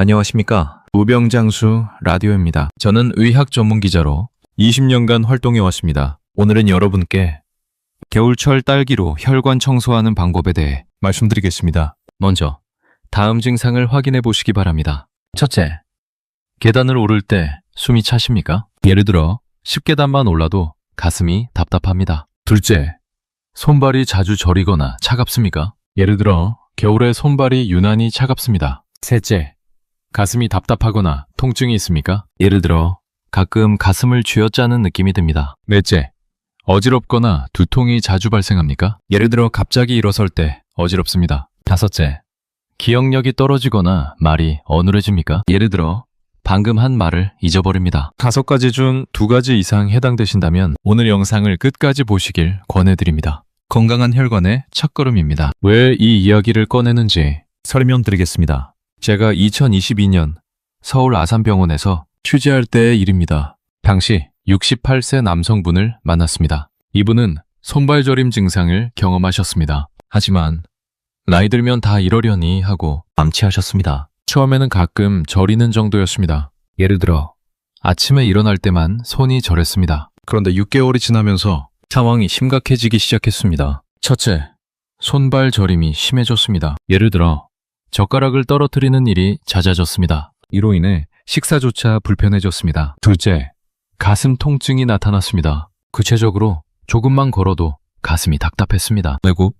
안녕하십니까. 우병장수 라디오입니다. 저는 의학 전문 기자로 20년간 활동해 왔습니다. 오늘은 여러분께 겨울철 딸기로 혈관 청소하는 방법에 대해 말씀드리겠습니다. 먼저 다음 증상을 확인해 보시기 바랍니다. 첫째, 계단을 오를 때 숨이 차십니까? 예를 들어 10계단만 올라도 가슴이 답답합니다. 둘째, 손발이 자주 저리거나 차갑습니까? 예를 들어 겨울에 손발이 유난히 차갑습니다. 셋째, 가슴이 답답하거나 통증이 있습니까? 예를 들어 가끔 가슴을 쥐어짜는 느낌이 듭니다. 넷째, 어지럽거나 두통이 자주 발생합니까? 예를 들어 갑자기 일어설 때 어지럽습니다. 다섯째, 기억력이 떨어지거나 말이 어눌해집니까? 예를 들어 방금 한 말을 잊어버립니다. 5가지 중 2가지 이상 해당되신다면 오늘 영상을 끝까지 보시길 권해드립니다. 건강한 혈관의 첫걸음입니다. 왜 이 이야기를 꺼내는지 설명드리겠습니다. 제가 2022년 서울 아산병원에서 취재할 때의 일입니다. 당시 68세 남성분을 만났습니다. 이분은 손발저림 증상을 경험하셨습니다. 하지만 나이 들면 다 이러려니 하고 암치하셨습니다. 처음에는 가끔 저리는 정도였습니다. 예를 들어 아침에 일어날 때만 손이 저렸습니다. 그런데 6개월이 지나면서 상황이 심각해지기 시작했습니다. 첫째, 손발 저림이 심해졌습니다. 예를 들어 젓가락을 떨어뜨리는 일이 잦아졌습니다. 이로 인해 식사조차 불편해졌습니다. 둘째, 가슴 통증이 나타났습니다. 구체적으로 조금만 걸어도 가슴이 답답했습니다. 외국,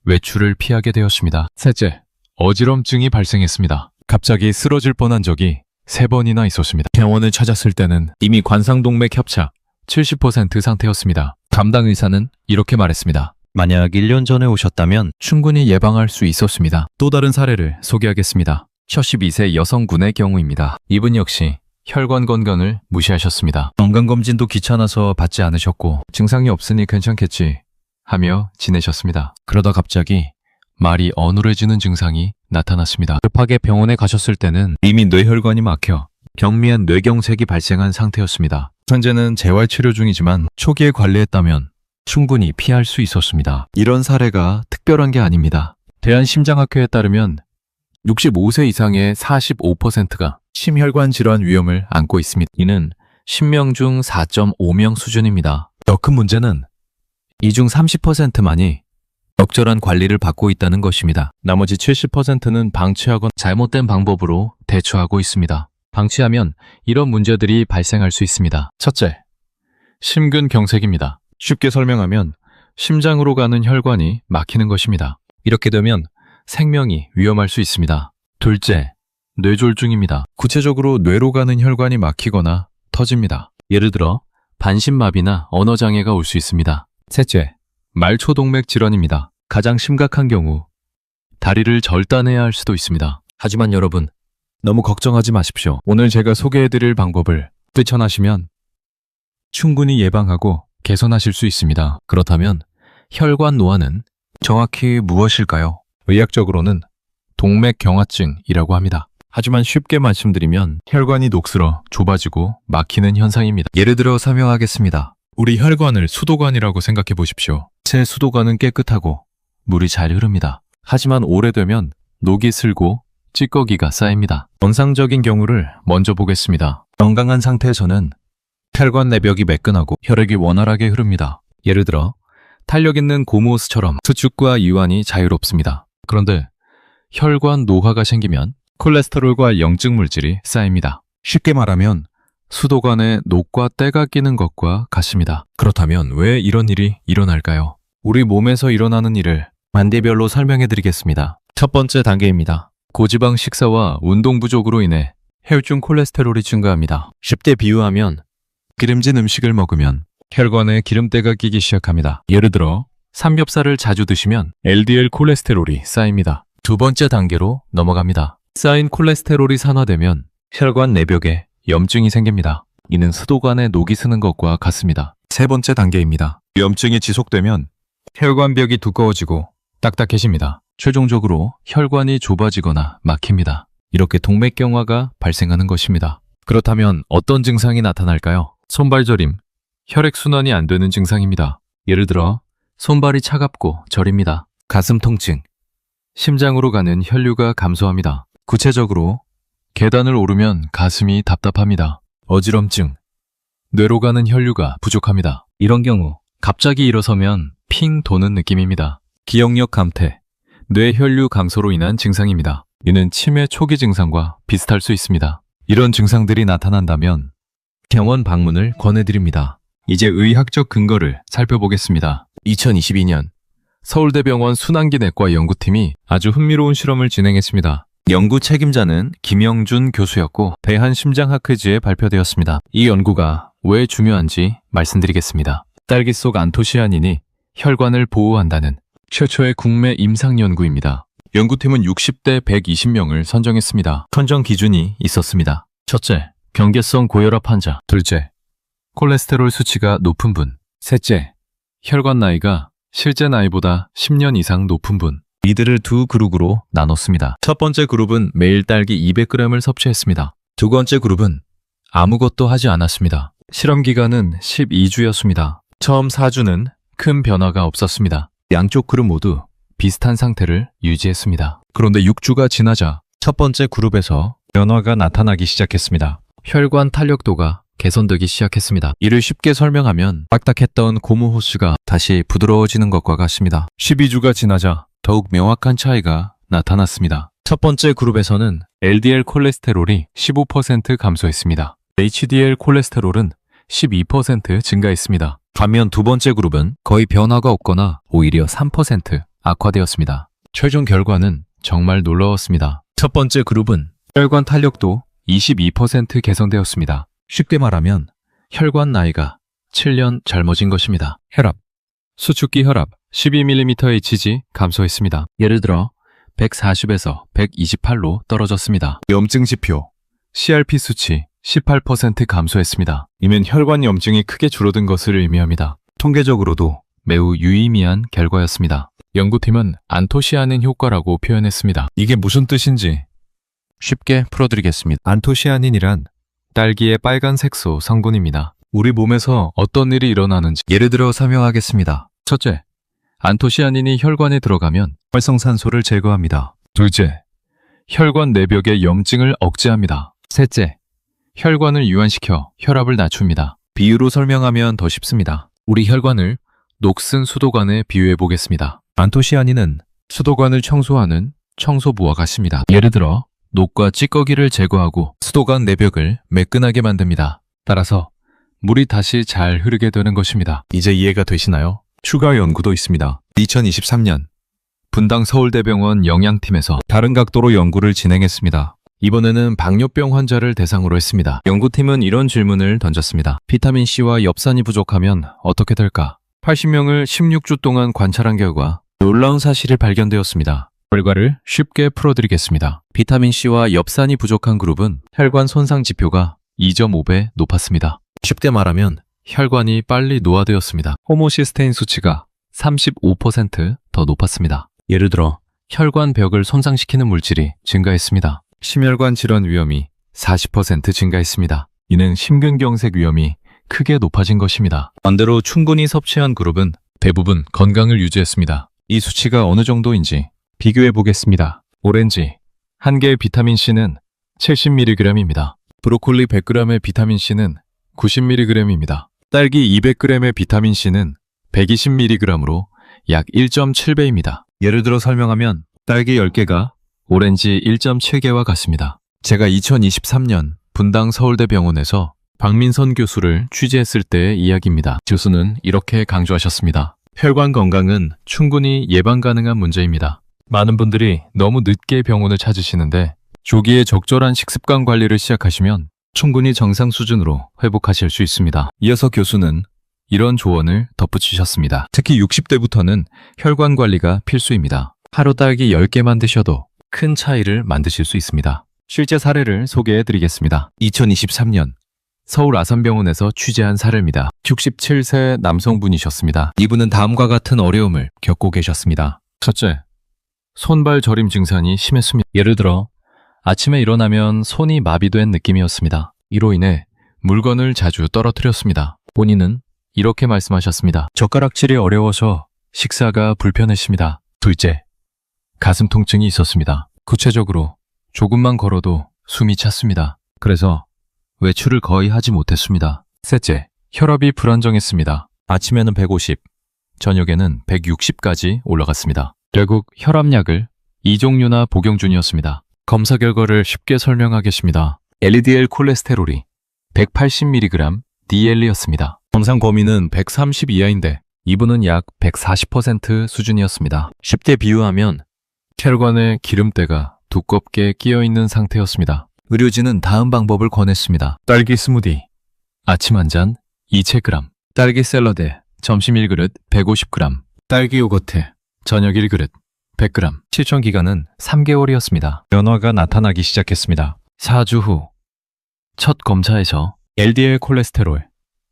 외출을 피하게 되었습니다. 셋째, 어지럼증이 발생했습니다. 갑자기 쓰러질 뻔한 적이 3번이나 있었습니다. 병원을 찾았을 때는 이미 관상동맥 협착 70% 상태였습니다. 담당 의사는 이렇게 말했습니다. 만약 1년 전에 오셨다면 충분히 예방할 수 있었습니다. 또 다른 사례를 소개하겠습니다. 72세 여성분의 경우입니다. 이분 역시 혈관 건강을 무시하셨습니다. 건강검진도 귀찮아서 받지 않으셨고 증상이 없으니 괜찮겠지 하며 지내셨습니다. 그러다 갑자기 말이 어눌해지는 증상이 나타났습니다. 급하게 병원에 가셨을 때는 이미 뇌혈관이 막혀 경미한 뇌경색이 발생한 상태였습니다. 현재는 재활치료 중이지만 초기에 관리했다면 충분히 피할 수 있었습니다. 이런 사례가 특별한 게 아닙니다. 대한심장학회에 따르면 65세 이상의 45%가 심혈관 질환 위험을 안고 있습니다. 이는 10명 중 4.5명 수준입니다. 더 큰 문제는 이 중 30%만이 적절한 관리를 받고 있다는 것입니다. 나머지 70%는 방치하거나 잘못된 방법으로 대처하고 있습니다. 방치하면 이런 문제들이 발생할 수 있습니다. 첫째, 심근경색입니다. 쉽게 설명하면 심장으로 가는 혈관이 막히는 것입니다. 이렇게 되면 생명이 위험할 수 있습니다. 둘째, 뇌졸중입니다. 구체적으로 뇌로 가는 혈관이 막히거나 터집니다. 예를 들어 반신마비나 언어장애가 올 수 있습니다. 셋째, 말초동맥 질환입니다. 가장 심각한 경우 다리를 절단해야 할 수도 있습니다. 하지만 여러분, 너무 걱정하지 마십시오. 오늘 제가 소개해드릴 방법을 실천하시면 충분히 예방하고 개선하실 수 있습니다. 그렇다면 혈관 노화는 정확히 무엇일까요? 의학적으로는 동맥경화증이라고 합니다. 하지만 쉽게 말씀드리면 혈관이 녹슬어 좁아지고 막히는 현상입니다. 예를 들어 설명하겠습니다. 우리 혈관을 수도관이라고 생각해 보십시오. 제 수도관은 깨끗하고 물이 잘 흐릅니다. 하지만 오래되면 녹이 슬고 찌꺼기가 쌓입니다. 정상적인 경우를 먼저 보겠습니다. 건강한 상태에서는 혈관 내벽이 매끈하고 혈액이 원활하게 흐릅니다. 예를 들어 탄력 있는 고무호스처럼 수축과 이완이 자유롭습니다. 그런데 혈관 노화가 생기면 콜레스테롤과 염증 물질이 쌓입니다. 쉽게 말하면 수도관에 녹과 때가 끼는 것과 같습니다. 그렇다면 왜 이런 일이 일어날까요? 우리 몸에서 일어나는 일을 단계별로 설명해 드리겠습니다. 첫 번째 단계입니다. 고지방 식사와 운동 부족으로 인해 혈중 콜레스테롤이 증가합니다. 쉽게 비유하면 기름진 음식을 먹으면 혈관에 기름때가 끼기 시작합니다. 예를 들어 삼겹살을 자주 드시면 LDL 콜레스테롤이 쌓입니다. 두 번째 단계로 넘어갑니다. 쌓인 콜레스테롤이 산화되면 혈관 내벽에 염증이 생깁니다. 이는 수도관에 녹이 스는 것과 같습니다. 세 번째 단계입니다. 염증이 지속되면 혈관벽이 두꺼워지고 딱딱해집니다. 최종적으로 혈관이 좁아지거나 막힙니다. 이렇게 동맥경화가 발생하는 것입니다. 그렇다면 어떤 증상이 나타날까요? 손발저림, 혈액순환이 안 되는 증상입니다. 예를 들어 손발이 차갑고 저립니다. 가슴 통증, 심장으로 가는 혈류가 감소합니다. 구체적으로 계단을 오르면 가슴이 답답합니다. 어지럼증, 뇌로 가는 혈류가 부족합니다. 이런 경우 갑자기 일어서면 핑 도는 느낌입니다. 기억력 감퇴, 뇌혈류 감소로 인한 증상입니다. 이는 치매 초기 증상과 비슷할 수 있습니다. 이런 증상들이 나타난다면 병원 방문을 권해드립니다. 이제 의학적 근거를 살펴보겠습니다. 2022년 서울대병원 순환기내과 연구팀이 아주 흥미로운 실험을 진행했습니다. 연구 책임자는 김영준 교수였고 대한심장학회지에 발표되었습니다. 이 연구가 왜 중요한지 말씀드리겠습니다. 딸기 속 안토시아닌이 혈관을 보호한다는 최초의 국내 임상 연구입니다. 연구팀은 60대 120명을 선정했습니다. 선정 기준이 있었습니다. 첫째, 경계성 고혈압 환자. 둘째, 콜레스테롤 수치가 높은 분. 셋째, 혈관 나이가 실제 나이보다 10년 이상 높은 분. 이들을 두 그룹으로 나눴습니다. 첫 번째 그룹은 매일 딸기 200g을 섭취했습니다. 두 번째 그룹은 아무것도 하지 않았습니다. 실험 기간은 12주였습니다. 처음 4주는 큰 변화가 없었습니다. 양쪽 그룹 모두 비슷한 상태를 유지했습니다. 그런데 6주가 지나자 첫 번째 그룹에서 변화가 나타나기 시작했습니다. 혈관 탄력도가 개선되기 시작했습니다. 이를 쉽게 설명하면 딱딱했던 고무 호스가 다시 부드러워지는 것과 같습니다. 12주가 지나자 더욱 명확한 차이가 나타났습니다. 첫 번째 그룹에서는 LDL 콜레스테롤이 15% 감소했습니다. HDL 콜레스테롤은 12% 증가했습니다. 반면 두 번째 그룹은 거의 변화가 없거나 오히려 3% 악화되었습니다. 최종 결과는 정말 놀라웠습니다. 첫 번째 그룹은 혈관 탄력도 22% 개선되었습니다. 쉽게 말하면 혈관 나이가 7년 젊어진 것입니다. 혈압, 수축기 혈압 12mmHg 감소했습니다. 예를 들어 140에서 128로 떨어졌습니다. 염증 지표, CRP 수치 18% 감소했습니다. 이면 혈관 염증이 크게 줄어든 것을 의미합니다. 통계적으로도 매우 유의미한 결과였습니다. 연구팀은 안토시아닌 효과라고 표현했습니다. 이게 무슨 뜻인지 쉽게 풀어드리겠습니다. 안토시아닌이란 딸기의 빨간 색소 성분입니다. 우리 몸에서 어떤 일이 일어나는지 예를 들어 설명하겠습니다. 첫째, 안토시아닌이 혈관에 들어가면 활성산소를 제거합니다. 둘째, 혈관 내벽의 염증을 억제합니다. 셋째, 혈관을 이완시켜 혈압을 낮춥니다. 비유로 설명하면 더 쉽습니다. 우리 혈관을 녹슨 수도관에 비유해 보겠습니다. 안토시아닌은 수도관을 청소하는 청소부와 같습니다. 예를 들어 녹과 찌꺼기를 제거하고 수도관 내벽을 매끈하게 만듭니다. 따라서 물이 다시 잘 흐르게 되는 것입니다. 이제 이해가 되시나요? 추가 연구도 있습니다. 2023년 분당 서울대병원 영양팀에서 다른 각도로 연구를 진행했습니다. 이번에는 당뇨병 환자를 대상으로 했습니다. 연구팀은 이런 질문을 던졌습니다. 비타민C와 엽산이 부족하면 어떻게 될까? 80명을 16주 동안 관찰한 결과 놀라운 사실이 발견되었습니다. 결과를 쉽게 풀어드리겠습니다. 비타민C와 엽산이 부족한 그룹은 혈관 손상 지표가 2.5배 높았습니다. 쉽게 말하면 혈관이 빨리 노화되었습니다. 호모시스테인 수치가 35% 높았습니다. 예를 들어 혈관 벽을 손상시키는 물질이 증가했습니다. 심혈관 질환 위험이 40% 증가했습니다. 이는 심근경색 위험이 크게 높아진 것입니다. 반대로 충분히 섭취한 그룹은 대부분 건강을 유지했습니다. 이 수치가 어느 정도인지 비교해 보겠습니다. 오렌지 한 개의 비타민C는 70mg입니다. 브로콜리 100g의 비타민C는 90mg입니다. 딸기 200g의 비타민C는 120mg으로 약 1.7배입니다. 예를 들어 설명하면 딸기 10개가 오렌지 1.7개와 같습니다. 제가 2023년 분당 서울대병원에서 박민선 교수를 취재했을 때의 이야기입니다. 교수는 이렇게 강조하셨습니다. 혈관 건강은 충분히 예방 가능한 문제입니다. 많은 분들이 너무 늦게 병원을 찾으시는데 조기에 적절한 식습관 관리를 시작하시면 충분히 정상 수준으로 회복하실 수 있습니다. 이어서 교수는 이런 조언을 덧붙이셨습니다. 특히 60대부터는 혈관 관리가 필수입니다. 하루 딸기 10개만 드셔도 큰 차이를 만드실 수 있습니다. 실제 사례를 소개해 드리겠습니다. 2023년 서울 아산병원에서 취재한 사례입니다. 67세 남성분이셨습니다. 이분은 다음과 같은 어려움을 겪고 계셨습니다. 첫째, 손발 저림 증상이 심했습니다. 예를 들어 아침에 일어나면 손이 마비된 느낌이었습니다. 이로 인해 물건을 자주 떨어뜨렸습니다. 본인은 이렇게 말씀하셨습니다. 젓가락질이 어려워서 식사가 불편했습니다. 둘째, 가슴 통증이 있었습니다. 구체적으로 조금만 걸어도 숨이 찼습니다. 그래서 외출을 거의 하지 못했습니다. 셋째, 혈압이 불안정했습니다. 아침에는 150, 저녁에는 160까지 올라갔습니다. 결국 혈압약을 이종류나 복용 중이었습니다. 검사 결과를 쉽게 설명하겠습니다. LDL 콜레스테롤이 180mg DL이었습니다. 정상 범위는 130 이하인데 이분은 약 140% 수준이었습니다. 쉽게 비유하면 혈관에 기름때가 두껍게 끼어있는 상태였습니다. 의료진은 다음 방법을 권했습니다. 딸기 스무디, 아침 한 잔 2채, 딸기 샐러드, 점심 1그릇 150g, 딸기 요거트, 저녁 1그릇 100g. 실천 기간은 3개월이었습니다. 변화가 나타나기 시작했습니다. 4주 후 첫 검사에서 LDL 콜레스테롤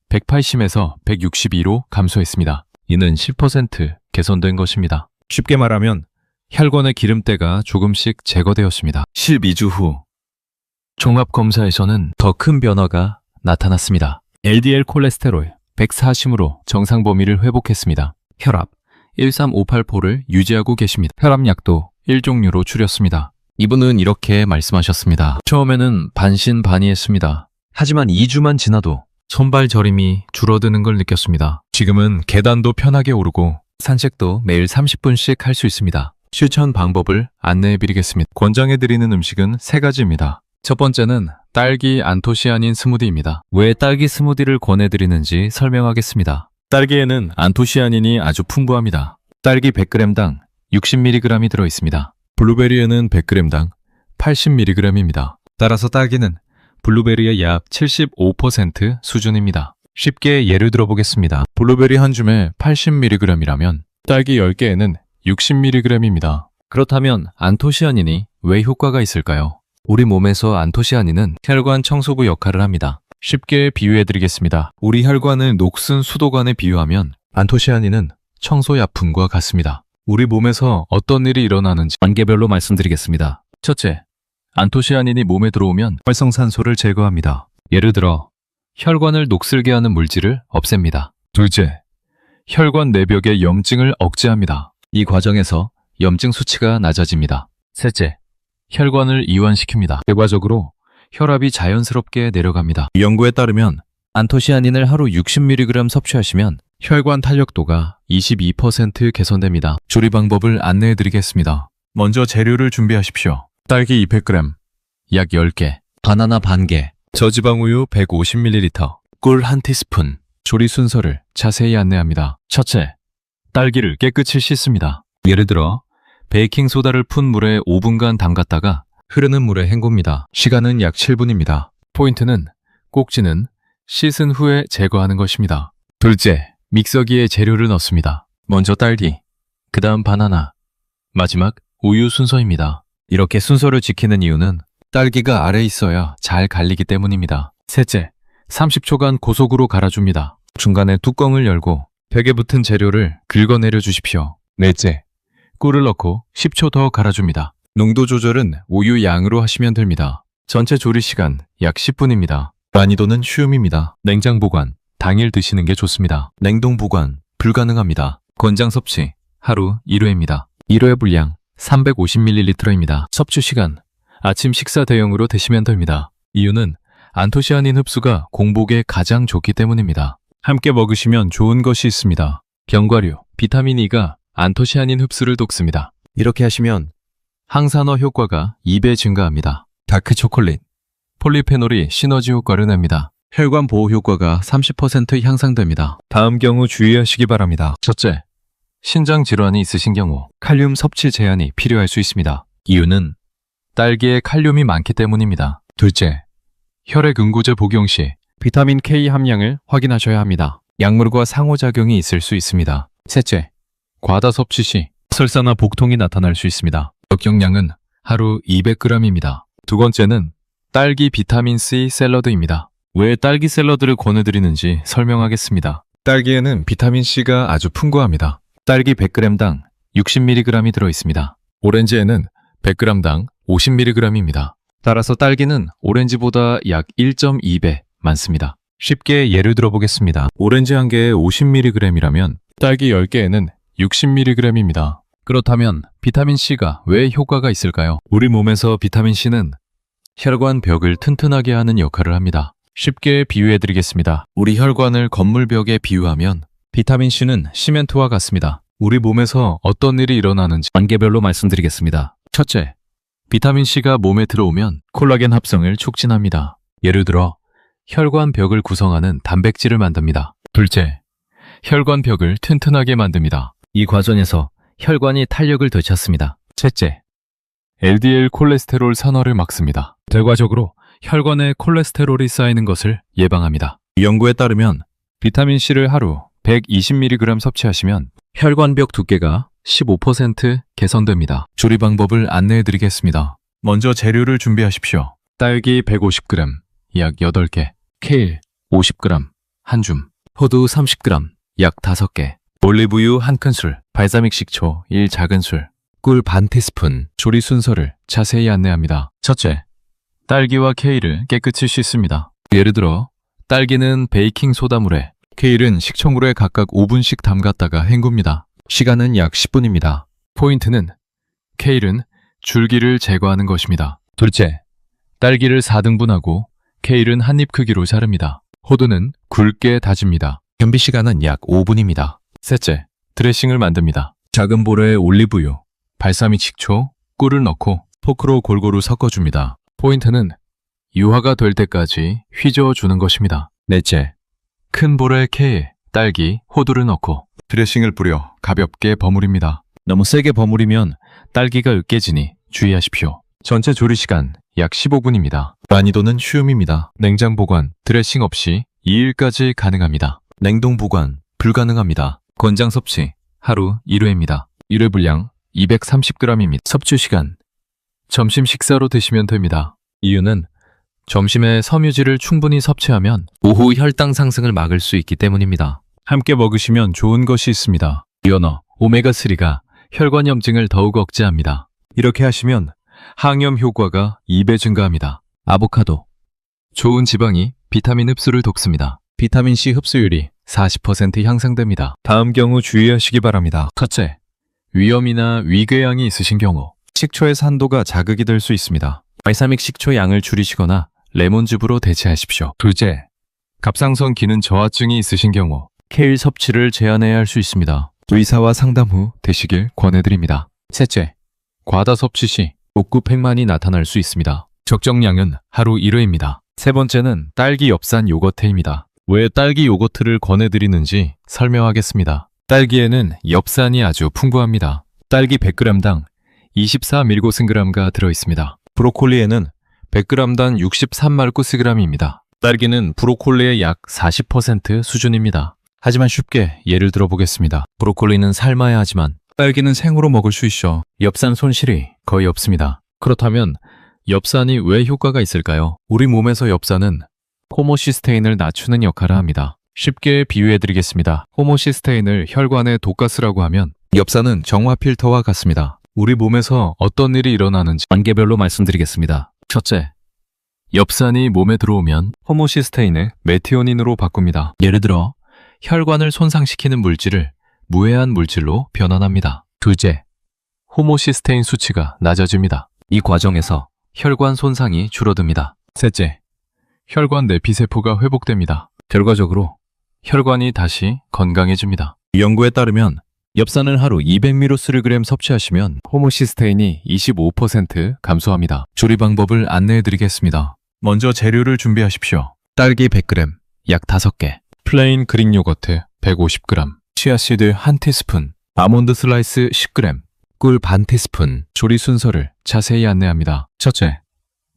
180에서 162로 감소했습니다. 이는 10% 개선된 것입니다. 쉽게 말하면 혈관의 기름때가 조금씩 제거되었습니다. 12주 후 종합검사에서는 더 큰 변화가 나타났습니다. LDL 콜레스테롤 140으로 정상 범위를 회복했습니다. 혈압 13584를 유지하고 계십니다. 혈압약도 1종류로 줄였습니다. 이분은 이렇게 말씀하셨습니다. 처음에는 반신반의했습니다. 하지만 2주만 지나도 손발 저림이 줄어드는 걸 느꼈습니다. 지금은 계단도 편하게 오르고 산책도 매일 30분씩 할 수 있습니다. 실천 방법을 안내해드리겠습니다. 권장해드리는 음식은 3가지입니다. 첫 번째는 딸기 안토시아닌 스무디입니다. 왜 딸기 스무디를 권해드리는지 설명하겠습니다. 딸기에는 안토시아닌이 아주 풍부합니다. 딸기 100g당 60mg이 들어있습니다. 블루베리에는 100g당 80mg입니다. 따라서 딸기는 블루베리의 약 75% 수준입니다. 쉽게 예를 들어보겠습니다. 블루베리 한 줌에 80mg이라면 딸기 10개에는 60mg입니다. 그렇다면 안토시아닌이 왜 효과가 있을까요? 우리 몸에서 안토시아닌은 혈관 청소부 역할을 합니다. 쉽게 비유해드리겠습니다. 우리 혈관을 녹슨 수도관에 비유하면 안토시아닌은 청소약품과 같습니다. 우리 몸에서 어떤 일이 일어나는지 단계별로 말씀드리겠습니다. 첫째, 안토시아닌이 몸에 들어오면 활성산소를 제거합니다. 예를 들어 혈관을 녹슬게 하는 물질을 없앱니다. 둘째, 혈관 내벽의 염증을 억제합니다. 이 과정에서 염증 수치가 낮아집니다. 셋째, 혈관을 이완시킵니다. 결과적으로 혈압이 자연스럽게 내려갑니다. 연구에 따르면 안토시아닌을 하루 60mg 섭취하시면 혈관 탄력도가 22% 개선됩니다. 조리 방법을 안내해드리겠습니다. 먼저 재료를 준비하십시오. 딸기 200g, 약 10개, 바나나 반개, 저지방 우유 150ml, 꿀 1티스푼. 조리 순서를 자세히 안내합니다. 첫째, 딸기를 깨끗이 씻습니다. 예를 들어 베이킹소다를 푼 물에 5분간 담갔다가 흐르는 물에 헹굽니다. 시간은 약 7분입니다. 포인트는 꼭지는 씻은 후에 제거하는 것입니다. 둘째, 믹서기에 재료를 넣습니다. 먼저 딸기, 그 다음 바나나, 마지막 우유 순서입니다. 이렇게 순서를 지키는 이유는 딸기가 아래에 있어야 잘 갈리기 때문입니다. 셋째, 30초간 고속으로 갈아줍니다. 중간에 뚜껑을 열고 벽에 붙은 재료를 긁어내려 주십시오. 넷째, 꿀을 넣고 10초 더 갈아줍니다. 농도 조절은 우유 양으로 하시면 됩니다. 전체 조리 시간 약 10분입니다. 난이도는 쉬움입니다. 냉장 보관, 당일 드시는 게 좋습니다. 냉동 보관, 불가능합니다. 권장 섭취, 하루 1회입니다. 1회 분량 350ml입니다. 섭취 시간, 아침 식사 대용으로 드시면 됩니다. 이유는 안토시아닌 흡수가 공복에 가장 좋기 때문입니다. 함께 먹으시면 좋은 것이 있습니다. 견과류, 비타민 E가 안토시아닌 흡수를 돕습니다. 이렇게 하시면 항산화 효과가 2배 증가합니다. 다크 초콜릿, 폴리페놀이 시너지 효과를 냅니다. 혈관 보호 효과가 30% 향상됩니다. 다음 경우 주의하시기 바랍니다. 첫째, 신장 질환이 있으신 경우 칼륨 섭취 제한이 필요할 수 있습니다. 이유는 딸기에 칼륨이 많기 때문입니다. 둘째, 혈액 응고제 복용 시 비타민 K 함량을 확인하셔야 합니다. 약물과 상호작용이 있을 수 있습니다. 셋째, 과다 섭취 시 설사나 복통이 나타날 수 있습니다. 적용량은 하루 200g입니다. 두 번째는 딸기 비타민C 샐러드입니다. 왜 딸기 샐러드를 권해드리는지 설명하겠습니다. 딸기에는 비타민C가 아주 풍부합니다. 딸기 100g당 60mg이 들어있습니다. 오렌지에는 100g당 50mg입니다. 따라서 딸기는 오렌지보다 약 1.2배 많습니다. 쉽게 예를 들어보겠습니다. 오렌지 한 개에 50mg이라면 딸기 10개에는 60mg입니다. 그렇다면 비타민C가 왜 효과가 있을까요? 우리 몸에서 비타민C는 혈관 벽을 튼튼하게 하는 역할을 합니다. 쉽게 비유해드리겠습니다. 우리 혈관을 건물 벽에 비유하면 비타민C는 시멘트와 같습니다. 우리 몸에서 어떤 일이 일어나는지 단계별로 말씀드리겠습니다. 첫째, 비타민C가 몸에 들어오면 콜라겐 합성을 촉진합니다. 예를 들어 혈관 벽을 구성하는 단백질을 만듭니다. 둘째, 혈관 벽을 튼튼하게 만듭니다. 이 과정에서 혈관이 탄력을 되찾습니다. 셋째, LDL 콜레스테롤 산화를 막습니다. 결과적으로 혈관에 콜레스테롤이 쌓이는 것을 예방합니다. 연구에 따르면 비타민C를 하루 120mg 섭취하시면 혈관벽 두께가 15% 개선됩니다. 조리 방법을 안내해 드리겠습니다. 먼저 재료를 준비하십시오. 딸기 150g, 약 8개, 케일 50g, 한 줌, 호두 30g, 약 5개, 올리브유 1큰술, 발사믹 식초 1작은술, 꿀 반 티스푼. 조리 순서를 자세히 안내합니다. 첫째, 딸기와 케일을 깨끗이 씻습니다. 예를 들어 딸기는 베이킹 소다물에, 케일은 식초물에 각각 5분씩 담갔다가 헹굽니다. 시간은 약 10분입니다. 포인트는 케일은 줄기를 제거하는 것입니다. 둘째, 딸기를 4등분하고 케일은 한 입 크기로 자릅니다. 호두는 굵게 다집니다. 현비 시간은 약 5분입니다. 셋째, 드레싱을 만듭니다. 작은 볼에 올리브유, 발사믹 식초, 꿀을 넣고 포크로 골고루 섞어줍니다. 포인트는 유화가 될 때까지 휘저어주는 것입니다. 넷째, 큰 볼에 케일, 딸기, 호두를 넣고 드레싱을 뿌려 가볍게 버무립니다. 너무 세게 버무리면 딸기가 으깨지니 주의하십시오. 전체 조리 시간 약 15분입니다. 난이도는 쉬움입니다. 냉장 보관, 드레싱 없이 2일까지 가능합니다. 냉동 보관, 불가능합니다. 권장 섭취, 하루 1회입니다. 1회 분량 230g입니다. 섭취 시간, 점심 식사로 드시면 됩니다. 이유는 점심에 섬유질을 충분히 섭취하면 오후 혈당 상승을 막을 수 있기 때문입니다. 함께 먹으시면 좋은 것이 있습니다. 연어, 오메가3가 혈관 염증을 더욱 억제합니다. 이렇게 하시면 항염 효과가 2배 증가합니다. 아보카도, 좋은 지방이 비타민 흡수를 돕습니다. 비타민C 흡수율이 40% 향상됩니다. 다음 경우 주의하시기 바랍니다. 첫째, 위염이나 위궤양이 있으신 경우 식초의 산도가 자극이 될 수 있습니다. 발사믹 식초 양을 줄이시거나 레몬즙으로 대체하십시오. 둘째, 갑상선 기능 저하증이 있으신 경우 케일 섭취를 제한해야 할 수 있습니다. 의사와 상담 후 드시길 권해드립니다. 셋째, 과다 섭취 시 복구 팽만이 나타날 수 있습니다. 적정량은 하루 1회입니다. 세 번째는 딸기 엽산 요거트입니다. 왜 딸기 요거트를 권해드리는지 설명하겠습니다. 딸기에는 엽산이 아주 풍부합니다. 딸기 100g당 24mg/g가 들어있습니다. 브로콜리에는 100g당 63mg/g입니다. 딸기는 브로콜리의 약 40% 수준입니다. 하지만 쉽게 예를 들어보겠습니다. 브로콜리는 삶아야 하지만 딸기는 생으로 먹을 수 있어 엽산 손실이 거의 없습니다. 그렇다면 엽산이 왜 효과가 있을까요? 우리 몸에서 엽산은 호모시스테인을 낮추는 역할을 합니다. 쉽게 비유해드리겠습니다. 호모시스테인을 혈관의 독가스라고 하면 엽산은 정화 필터와 같습니다. 우리 몸에서 어떤 일이 일어나는지 단계별로 말씀드리겠습니다. 첫째, 엽산이 몸에 들어오면 호모시스테인을 메티오닌으로 바꿉니다. 예를 들어 혈관을 손상시키는 물질을 무해한 물질로 변환합니다. 둘째, 호모시스테인 수치가 낮아집니다. 이 과정에서 혈관 손상이 줄어듭니다. 셋째, 혈관 내피세포가 회복됩니다. 결과적으로 혈관이 다시 건강해집니다. 연구에 따르면 엽산을 하루 200mg 섭취하시면 호모시스테인이 25% 감소합니다. 조리 방법을 안내해드리겠습니다. 먼저 재료를 준비하십시오. 딸기 100g, 약 5개, 플레인 그릭 요거트 150g, 치아씨드 1티스푼, 아몬드 슬라이스 10g, 꿀 반 티스푼. 조리 순서를 자세히 안내합니다. 첫째,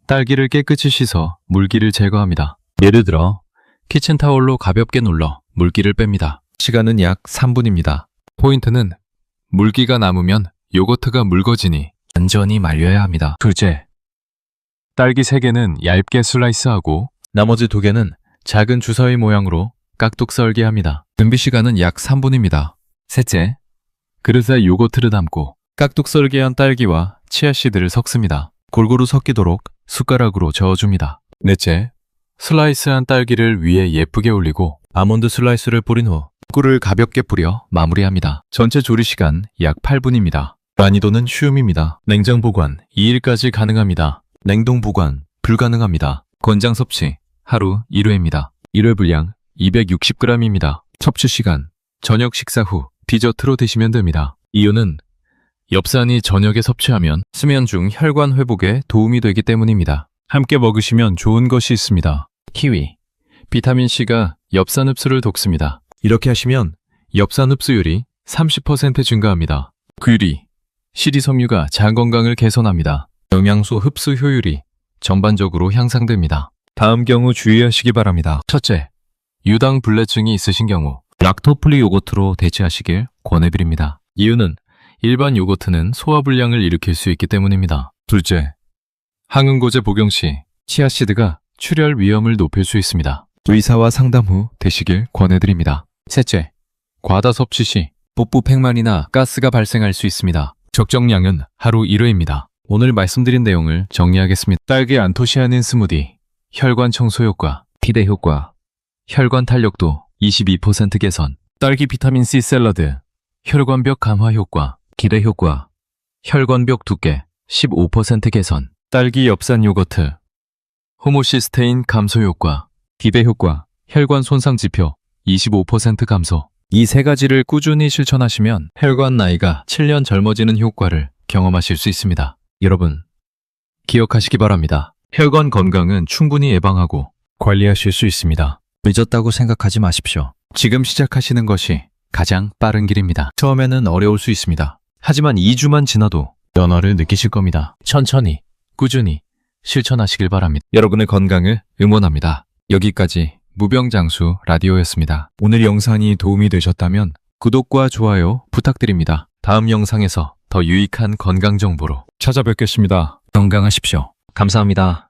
딸기를 깨끗이 씻어 물기를 제거합니다. 예를 들어 키친타올로 가볍게 눌러 물기를 뺍니다. 시간은 약 3분입니다. 포인트는 물기가 남으면 요거트가 묽어지니 완전히 말려야 합니다. 둘째, 딸기 3개는 얇게 슬라이스하고 나머지 2개는 작은 주사위 모양으로 깍둑 썰게 합니다. 준비 시간은 약 3분입니다. 셋째, 그릇에 요거트를 담고 깍둑 썰게 한 딸기와 치아씨드를 섞습니다. 골고루 섞이도록 숟가락으로 저어줍니다. 넷째, 슬라이스한 딸기를 위에 예쁘게 올리고 아몬드 슬라이스를 뿌린 후 꿀을 가볍게 뿌려 마무리합니다. 전체 조리 시간 약 8분입니다. 난이도는 쉬움입니다. 냉장 보관 2일까지 가능합니다. 냉동 보관, 불가능합니다. 권장 섭취 하루 1회입니다. 1회 분량 260g입니다. 섭취 시간 저녁 식사 후 디저트로 드시면 됩니다. 이유는 엽산이 저녁에 섭취하면 수면 중 혈관 회복에 도움이 되기 때문입니다. 함께 먹으시면 좋은 것이 있습니다. 키위, 비타민C가 엽산 흡수를 돕습니다. 이렇게 하시면 엽산 흡수율이 30% 증가합니다. 귀리, 식이섬유가 장 건강을 개선합니다. 영양소 흡수 효율이 전반적으로 향상됩니다. 다음 경우 주의하시기 바랍니다. 첫째, 유당 불내증이 있으신 경우 락토프리 요거트로 대체하시길 권해드립니다. 이유는 일반 요거트는 소화불량을 일으킬 수 있기 때문입니다. 둘째, 항응고제 복용 시 치아씨드가 출혈 위험을 높일 수 있습니다. 의사와 상담 후 드시길 권해드립니다. 셋째, 과다 섭취 시 복부팽만이나 가스가 발생할 수 있습니다. 적정량은 하루 1회입니다. 오늘 말씀드린 내용을 정리하겠습니다. 딸기 안토시아닌 스무디, 혈관 청소 효과, 기대 효과, 혈관 탄력도 22% 개선, 딸기 비타민C 샐러드, 혈관벽 강화 효과, 기대 효과, 혈관벽 두께 15% 개선, 딸기 엽산 요거트, 호모시스테인 감소 효과, 기대 효과, 혈관 손상 지표 25% 감소. 이 세 가지를 꾸준히 실천하시면 혈관 나이가 7년 젊어지는 효과를 경험하실 수 있습니다. 여러분, 기억하시기 바랍니다. 혈관 건강은 충분히 예방하고 관리하실 수 있습니다. 늦었다고 생각하지 마십시오. 지금 시작하시는 것이 가장 빠른 길입니다. 처음에는 어려울 수 있습니다. 하지만 2주만 지나도 변화를 느끼실 겁니다. 천천히, 꾸준히 실천하시길 바랍니다. 여러분의 건강을 응원합니다. 여기까지 무병장수 라디오였습니다. 오늘 영상이 도움이 되셨다면 구독과 좋아요 부탁드립니다. 다음 영상에서 더 유익한 건강 정보로 찾아뵙겠습니다. 건강하십시오. 감사합니다.